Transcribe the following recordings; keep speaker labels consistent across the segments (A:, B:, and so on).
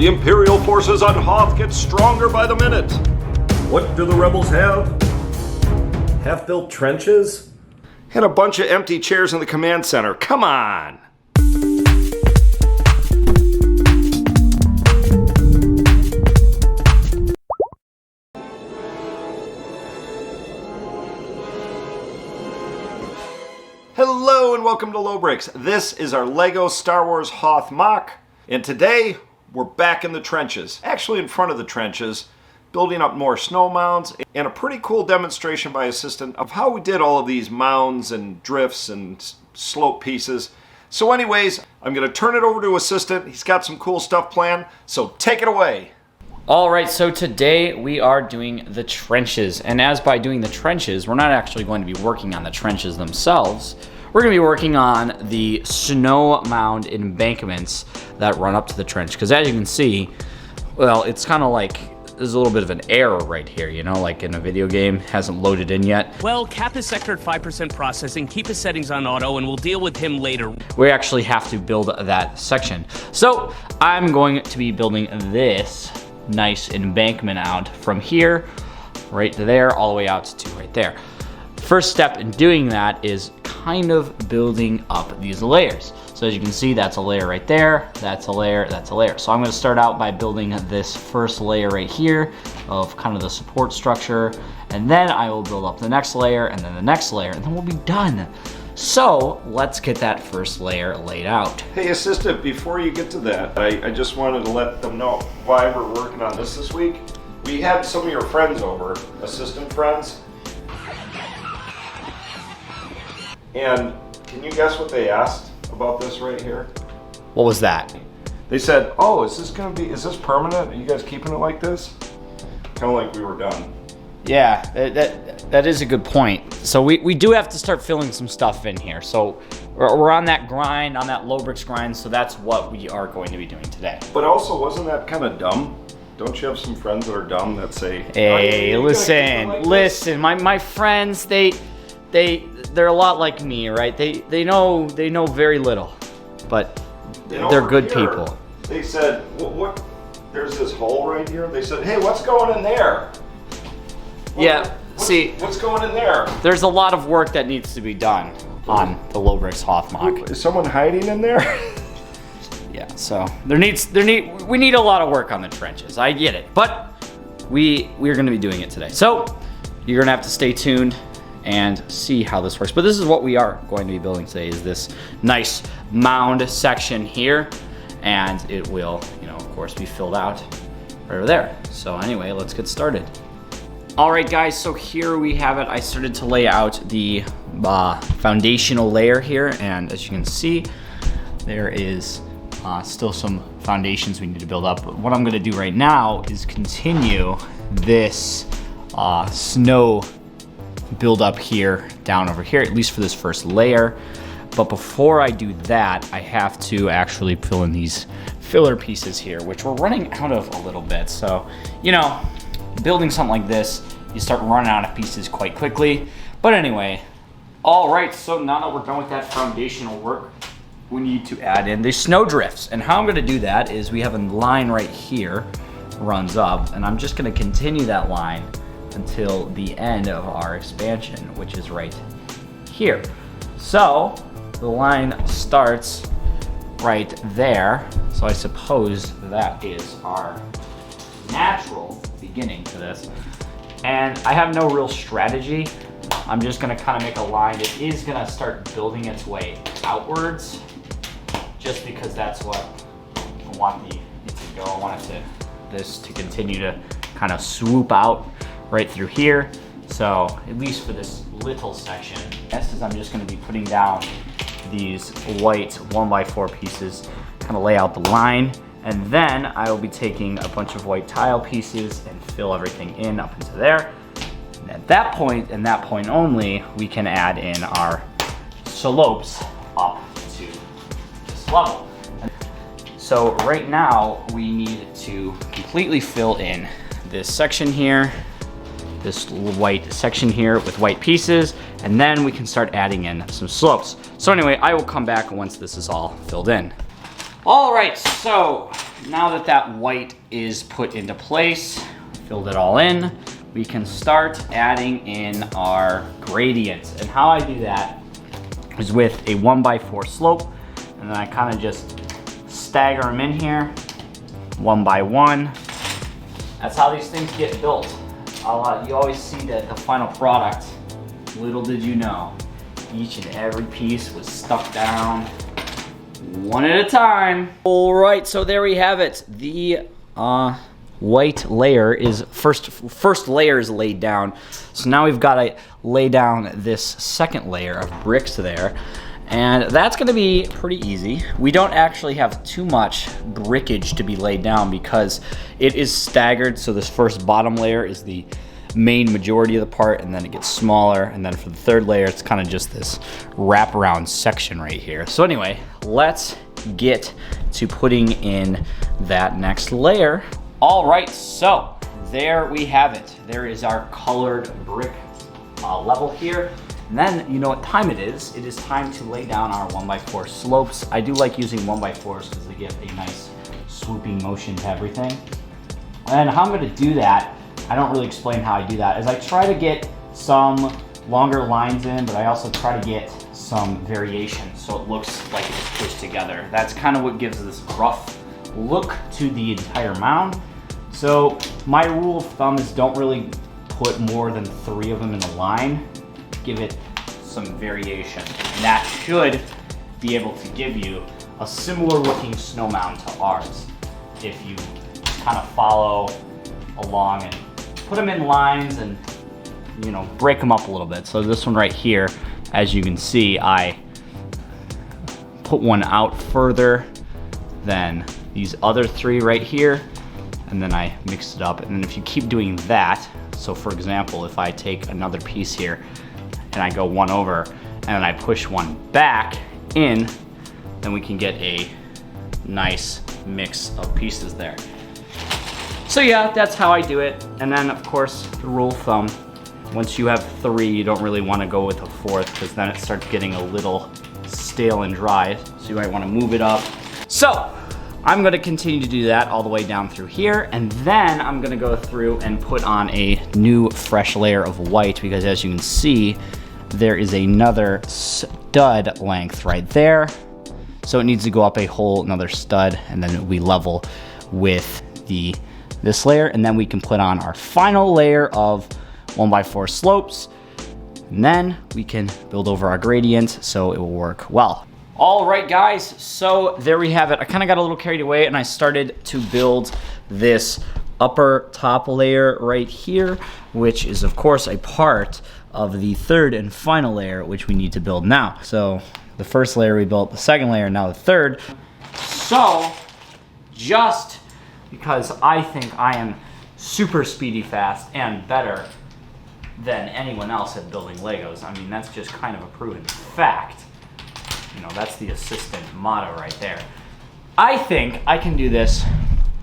A: The Imperial forces on Hoth get stronger by the minute. What do the rebels have? Half-built trenches? And a bunch of empty chairs in the command center. Come on! Hello and welcome to Lobricks. This is our LEGO Star Wars Hoth MOC, and today we're back in the trenches, actually in front of the trenches, building up more snow mounds, and a pretty cool demonstration by Assistant of how we did all of these mounds and drifts and slope pieces. So anyways, I'm going to turn it over to Assistant. He's got some cool stuff planned, so take it away.
B: All right, so today we are doing the trenches, and as by doing the trenches, we're not actually going to be working on the trenches themselves. We're going to be working on the snow mound embankments that run up to the trench, because as you can see, well, it's kind of like there's a little bit of an error right here, you know, like in a video game, hasn't loaded in yet.
C: Well, cap his sector at 5% processing, keep his settings on auto, and we'll deal with him later.
B: We actually have to build that section. So I'm going to be building this nice embankment out from here, right to there, all the way out to right there. First step in doing that is kind of building up these layers. So as you can see, that's a layer right there, that's a layer, that's a layer. So I'm going to start out by building this first layer right here of kind of the support structure, and then I will build up the next layer, and then the next layer, and then we'll be done. So let's get that first layer laid out.
A: Hey Assistant, before you get to that, I just wanted to let them know why we're working on this week. We had some of your friends over, Assistant friends. And can you guess what they asked about this right here?
B: What was that?
A: They said, oh, is this permanent? Are you guys keeping it like this? Kind of like we were done.
B: Yeah, that is a good point. So we do have to start filling some stuff in here. So we're on that grind, on that Lobricks grind, so that's what we are going to be doing today.
A: But also, wasn't that kind of dumb? Don't you have some friends that are dumb that say,
B: hey, listen, my friends, they're a lot like me, right? They know very little, but they're good people.
A: They said, what? There's this hole right here. They said, hey, what's going in there?
B: What's
A: going in there?
B: There's a lot of work that needs to be done on the Lobricks Hoth MOC.
A: Is someone hiding in there?
B: Yeah, so we need a lot of work on the trenches. I get it, but we're going to be doing it today. So you're going to have to stay tuned and see how this works. But this is what we are going to be building today, is this nice mound section here, and it will, of course, be filled out right over there. So anyway, let's get started. All right, guys, so here we have it. I started to lay out the foundational layer here, and as you can see, there is still some foundations we need to build up. But what I'm gonna do right now is continue this snow build up here, down over here, at least for this first layer. But before I do that, I have to actually fill in these filler pieces here, which we're running out of a little bit. So, building something like this, you start running out of pieces quite quickly. But anyway, all right, so now that we're done with that foundational work, we need to add in the snow drifts. And how I'm gonna do that is we have a line right here, runs up, and I'm just gonna continue that line until the end of our expansion, which is right here. So the line starts right there. So I suppose that is our natural beginning to this. And I have no real strategy. I'm just gonna kind of make a line. It is gonna start building its way outwards, just because that's what I want it to go. I want this to continue to kind of swoop out right through here. So at least for this little section, this is I'm just gonna be putting down these white 1x4 pieces, kind of lay out the line, and then I will be taking a bunch of white tile pieces and fill everything in up into there. And at that point, and that point only, we can add in our slopes up to this level. So right now, we need to completely fill in this section here, this white section here with white pieces, and then we can start adding in some slopes. So anyway, I will come back once this is all filled in. All right, so now that that white is put into place, filled it all in, we can start adding in our gradients. And how I do that is with a 1x4 slope, and then I kind of just stagger them in here, 1 by 1. That's how these things get built. You always see the final product. Little did you know, each and every piece was stuck down one at a time. All right, so there we have it. The white layer is first layer is laid down. So now we've got to lay down this second layer of bricks there. And that's gonna be pretty easy. We don't actually have too much brickage to be laid down because it is staggered. So this first bottom layer is the main majority of the part, and then it gets smaller. And then for the third layer, it's kind of just this wraparound section right here. So anyway, let's get to putting in that next layer. All right, so there we have it. There is our colored brick level here. And then you know what time it is. It is time to lay down our 1x4 slopes. I do like using 1x4s because they give a nice swooping motion to everything. And how I'm gonna do that, I don't really explain how I do that, is I try to get some longer lines in, but I also try to get some variation so it looks like it's pushed together. That's kind of what gives this rough look to the entire mound. So my rule of thumb is don't really put more than 3 of them in a line. Give it some variation. And that should be able to give you a similar looking snow mound to ours if you kind of follow along and put them in lines and, you know, break them up a little bit. So this one right here, as you can see, I put one out further than these other 3 right here, and then I mixed it up. And then if you keep doing that, so for example, if I take another piece here and I go one over and then I push one back in, then we can get a nice mix of pieces there. So yeah, that's how I do it. And then of course, the rule of thumb, once you have 3, you don't really want to go with a 4th because then it starts getting a little stale and dry. So you might want to move it up. So I'm going to continue to do that all the way down through here, and then I'm going to go through and put on a new fresh layer of white because as you can see, there is another stud length right there. So it needs to go up a whole another stud, and then it'll be level with this layer, and then we can put on our final layer of 1x4 slopes, and then we can build over our gradient so it will work well. All right, guys, so there we have it. I kind of got a little carried away and I started to build this upper top layer right here, which is of course a part of the third and final layer, which we need to build now. So the first layer we built, the second layer, now the third. So just because I think I am super speedy fast and better than anyone else at building Legos, I mean, that's just kind of a proven fact. You know, that's the assistant motto right there. I think I can do this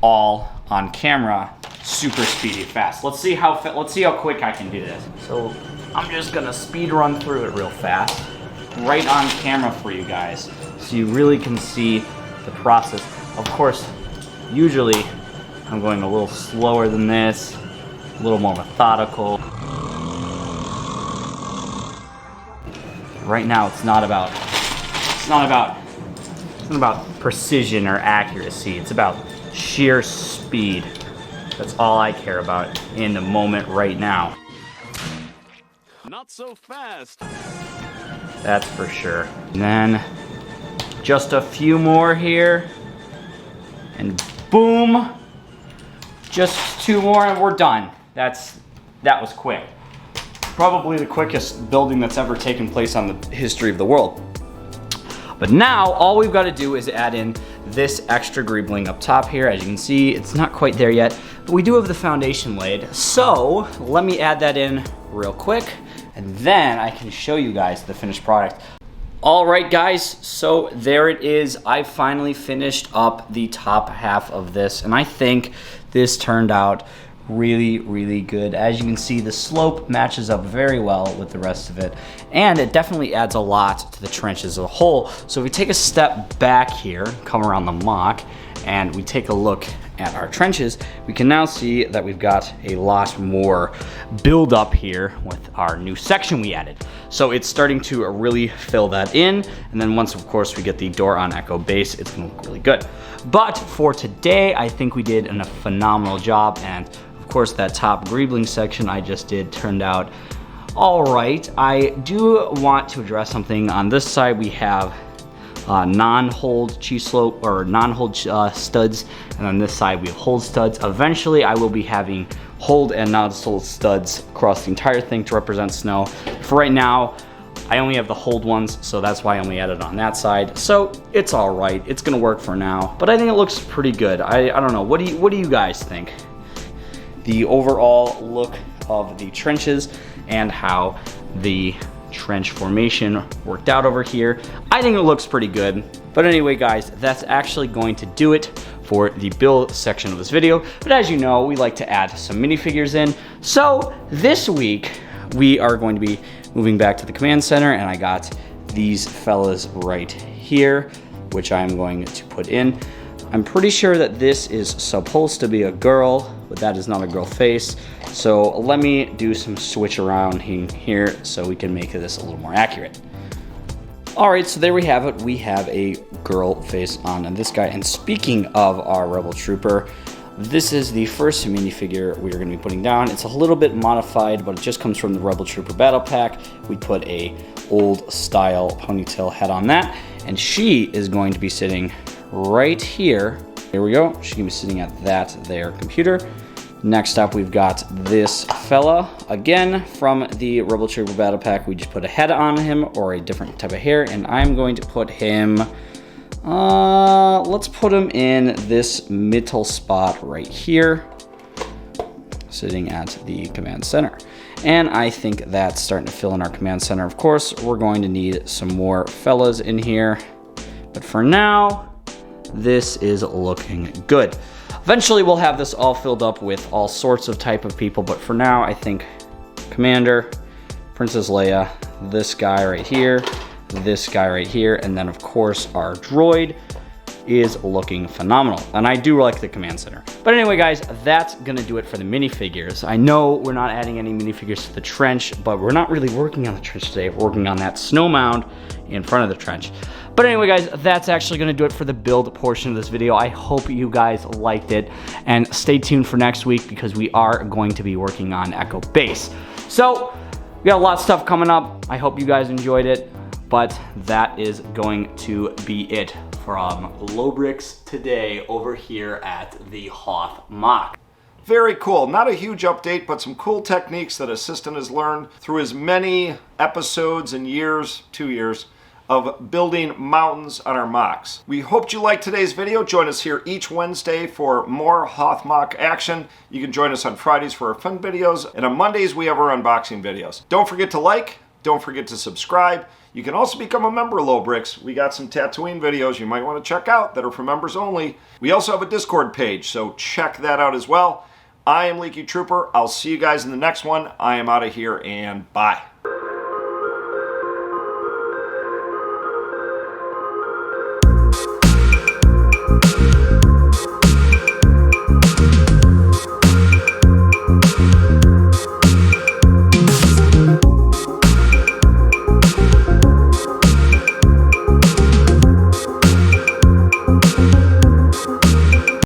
B: all on camera, super speedy fast. Let's see how quick I can do this. So I'm just gonna speed run through it real fast, right on camera for you guys, so you really can see the process. Of course, usually I'm going a little slower than this, a little more methodical. Right now, it's not about precision or accuracy. It's about sheer speed. That's all I care about in the moment right now.
D: Not so fast.
B: That's for sure. And then just a few more here. And boom. Just 2 more and we're done. That was quick. Probably the quickest building that's ever taken place on the history of the world. But now all we've got to do is add in this extra greebling up top here. As you can see, it's not quite there yet, but we do have the foundation laid. So let me add that in real quick, and then I can show you guys the finished product. All right, guys, so there it is. I finally finished up the top half of this, and I think this turned out really, really good. As you can see, the slope matches up very well with the rest of it, and it definitely adds a lot to the trench as a whole. So if we take a step back here, come around the MOC, and we take a look at our trenches, we can now see that we've got a lot more build up here with our new section we added. So it's starting to really fill that in, and then once of course we get the door on echo base, it's gonna look really good. But for today, I think we did a phenomenal job, and of course that top greebling section I just did turned out all right. I do want to address something. On this side we have non-hold G-slope or non-hold studs, and on this side we have hold studs. Eventually I will be having hold and non-hold studs across the entire thing to represent snow. For right now, I only have the hold ones, so that's why I only added on that side. So it's all right, it's gonna work for now, but I think it looks pretty good. I don't know, what do you guys think? The overall look of the trenches and how the trench formation worked out over here, I think it looks pretty good. But anyway guys, that's actually going to do it for the build section of this video. But as you know, we like to add some minifigures in. So this week we are going to be moving back to the command center, and I got these fellas right here, which I'm going to put in. I'm pretty sure that this is supposed to be a girl, but that is not a girl face. So let me do some switch around here so we can make this a little more accurate. All right, so there we have it. We have a girl face on this guy. And speaking of our Rebel Trooper, this is the first minifigure we're gonna be putting down. It's a little bit modified, but it just comes from the Rebel Trooper Battle Pack. We put a old style ponytail head on that, and she is going to be sitting right here. Here we go. She's gonna be sitting at that there computer. Next up, we've got this fella, again from the Rebel Trooper Battle Pack. We just put a head on him or a different type of hair, and I'm going to put him, let's put him in this middle spot right here, sitting at the command center. And I think that's starting to fill in our command center. Of course, we're going to need some more fellas in here, but for now, this is looking good. Eventually we'll have this all filled up with all sorts of type of people, but for now I think Commander, Princess Leia, this guy right here, this guy right here, and then of course our droid is looking phenomenal. And I do like the command center. But anyway guys, that's gonna do it for the minifigures. I know we're not adding any minifigures to the trench, but we're not really working on the trench today. We're working on that snow mound in front of the trench. But anyway guys, that's actually gonna do it for the build portion of this video. I hope you guys liked it, and stay tuned for next week because we are going to be working on Echo Base. So we got a lot of stuff coming up. I hope you guys enjoyed it, but that is going to be it from Lobricks today over here at the Hoth MOC.
A: Very cool. Not a huge update, but some cool techniques that Assistant has learned through his many episodes and years, 2 years, of building mountains on our MOCs. We hoped you liked today's video. Join us here each Wednesday for more Hoth MOC action. You can join us on Fridays for our fun videos, and on Mondays we have our unboxing videos. Don't forget to like, don't forget to subscribe. You can also become a member of Lobricks. We got some Tatooine videos you might want to check out that are for members only. We also have a Discord page, so check that out as well. I am Leaky Trooper. I'll see you guys in the next one. I am out of here, and bye.